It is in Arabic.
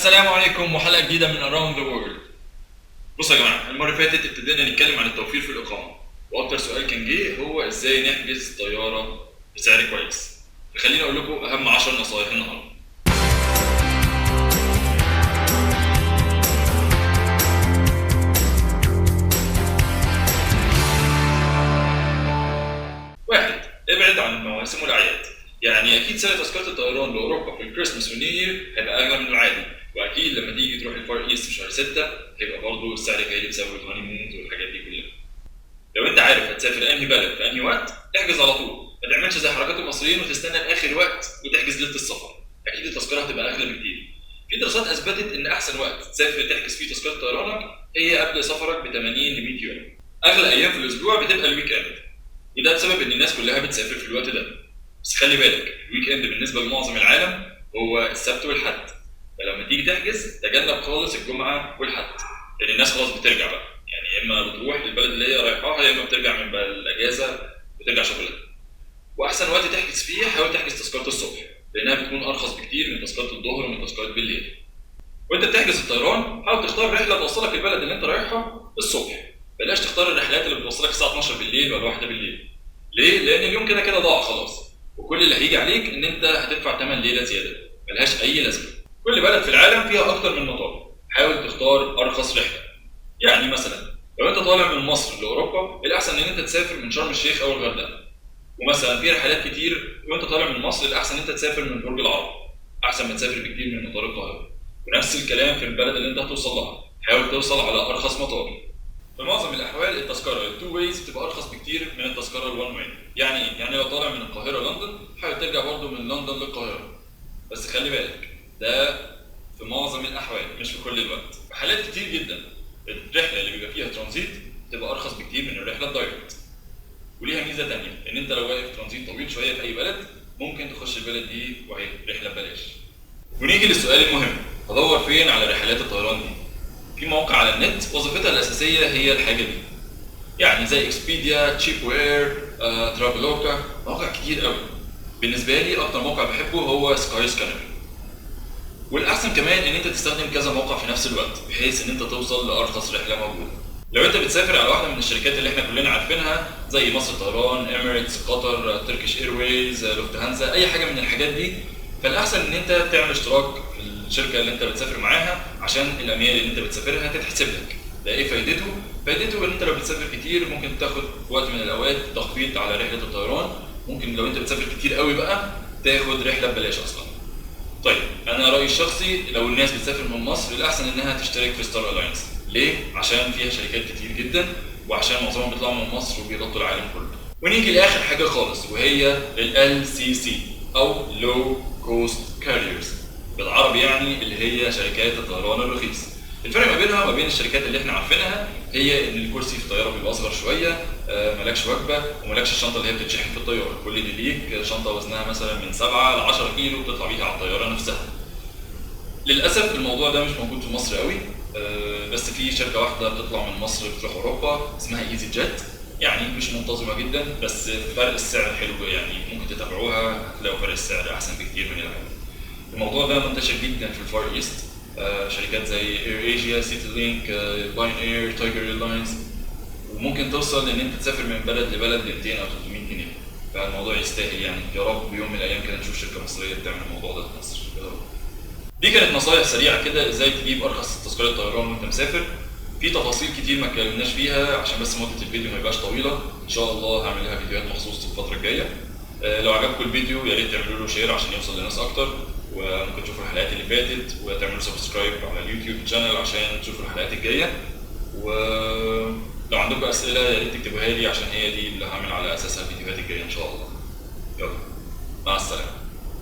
السلام عليكم وحلقة جديدة من Around the World. بصوا يا جماعة، المرة اللي فاتت ابتدينا نتكلم عن التوفير في الإقامة، وأكتر سؤال كان جه هو إزاي نحجز طيارة بسعر كويس. فخليني أقول لكم أهم 10 نصايح النهاردة. واحد، ابعد عن المواسم والأعياد. يعني أكيد سعر تذكرة الطيران لأوروبا في الكريسماس والنيو يير هيبقى أغلى من العادي، وأكيد لما تيجي تروح الفار إيست في شهر 6 هيبقى برضه السعر غالي بسبب الهاني مونز والحاجات دي كلها. لو انت عارف هتسافر انهي بلد في انهي وقت احجز على طول، ما تعملش زي حركات المصريين وتستنى لاخر وقت وتحجز ليله السفر. اكيد التذكره هتبقى اغلى بكتير. في دراسات اثبتت ان احسن وقت تسافر تحجز فيه تذكره طيرانك هي قبل سفرك ب 80 ل 100 يوم. اغلى ايام في الاسبوع بتبقى الويك اند، وده بسبب ان الناس كلها بتسافر في الوقت ده. بس خلي بالك الويك اند بالنسبه لمعظم العالم هو السبت والحد، فلما تيجي تحجز تجنب خالص الجمعه والحد، لان الناس خلاص بترجع بقى، يعني يا اما بتروح للبلد اللي هي رايحاها يا اما بترجع من الاجازه وترجع شغلها. واحسن وقت تحجز فيه حاول تحجز تذكره الصبح، لانها بتكون ارخص بكتير من تذكره الظهر ومن تذكره بالليل. وانت بتحجز الطيران حاول تختار رحله توصلك البلد اللي انت رايحها الصبح، بلاش تختار الرحلات اللي بتوصلك الساعه 12 بالليل ولا 1 بالليل. ليه؟ لان اليوم كده كده ضاع خلاص، وكل اللي هيجي عليك ان انت هتدفع ثمن ليله زياده ملهاش اي لازمه. كل بلد في العالم فيها اكتر من مطار، حاول تختار ارخص رحله. يعني مثلا لو انت طالع من مصر لاوروبا الاحسن ان انت تسافر من شرم الشيخ او الغردقه، ومثلا في رحلات كتير وانت طالع من مصر الاحسن ان انت تسافر من برج العرب، احسن ما تسافر بكتير من مطار القاهره. ونفس الكلام في البلد اللي انت هتوصل لها، حاول توصل على ارخص مطار. في معظم الاحوال التذكره التو ويز بتبقى ارخص بكتير من التذكره الوان واي. يعني لو طالع من القاهره لندن حاول ترجع برضه من لندن للقاهره، بس خلي بالك ده في معظم الاحوال مش في كل الوقت. في حالات كتير جدا الرحله اللي بيبقى فيها ترانزيت بتبقى ارخص بكتير من الرحله الدايركت. وليها ميزه ثانيه ان انت لو واقف ترانزيت طويل شويه في اي بلد ممكن تخش البلد دي وهي رحله ببلاش. ونيجي للسؤال المهم، هدور فين على رحلات الطيران دي؟ في مواقع على النت وظيفتها الاساسيه هي الحاجه دي، يعني زي اكسبيديا، تشيب وير، ترافلوكا، مواقع كتير قوي. بالنسبه لي اكتر موقع بحبه هو سكاي سكانر. والاحسن كمان ان انت تستخدم كذا موقع في نفس الوقت بحيث ان انت توصل لارخص رحله موجوده. لو انت بتسافر على واحده من الشركات اللي احنا كلنا عارفينها زي مصر طيران، اميريتس، قطر، تركيش ايرويز، لوفتهانزا، اي حاجه من الحاجات دي، فالاحسن ان انت تعمل اشتراك في الشركه اللي انت بتسافر معاها عشان الاميال اللي انت بتسافرها تتحسب لك. ده ايه فايدته؟ فايدته ان انت لو بتسافر كتير ممكن تاخد في وقت من الاوقات تخفيض على رحله الطيران. ممكن لو انت بتسافر كتير قوي بقى تاخد رحله ببلاش اصلا. طيب انا رايي الشخصي لو الناس بتسافر من مصر الاحسن انها تشترك في ستار الاينس. ليه؟ عشان فيها شركات كتير جدا، وعشان معظمهم بيطلعوا من مصر وبيغطوا العالم كله. ونيجي لاخر حاجه خالص وهي LCC او لو كوست كاريرز، بالعربي يعني اللي هي شركات الطيران الرخيص. الفرق ما بينها وما بين الشركات اللي احنا عارفينها هي ان الكرسي في الطياره بيبقى اصغر شويه، مالكش وجبه ومالكش الشنطه اللي هي بتتشحن في الطياره. كل اللي ليك شنطه وزنها مثلا من 7 ل 10 كيلو بتطلع بيها على الطياره نفسها. للاسف الموضوع ده مش موجود في مصر قوي، بس في شركه واحده بتطلع من مصر بتروح اوروبا اسمها ايزي جيت، يعني مش منتظمه جدا بس فرق السعر حلو، يعني ممكن تتابعوها هتلاقوا فرق السعر احسن بكتير من العالم. الموضوع ده منتشر جدا في الفار ايست، شركات زي اير ايجيا، سيتي لينك، لاين اير، تايجر ايرلاينز، وممكن توصل ان انت تسافر من بلد لبلد ب 200 او 300 جنيه. فالموضوع يستاهل، يعني يا رب يوم من الايام كده نشوف شركه مصريه بتعمل الموضوع ده في مصر يا رب. دي كانت نصايح سريعه كده ازاي تجيب ارخص تذكره طيران وانت مسافر. في تفاصيل كتير ما اتكلمناش فيها عشان بس مده الفيديو ما يبقاش طويله، ان شاء الله هعمل لها فيديوهات مخصوص الفتره الجايه. لو عجبكم الفيديو يا ريت تعملوا له شير عشان يوصل لناس اكتر، وممكن تشوفوا الحلقات اللي فاتت وتعملوا سبسكرايب على اليوتيوب شانل عشان تشوفوا الحلقات الجايه. ولو عندكم اسئله يا ريت تكتبوها لي عشان هي دي اللي هعمل على اساسها الفيديوهات الجايه ان شاء الله. يلا مع السلامه.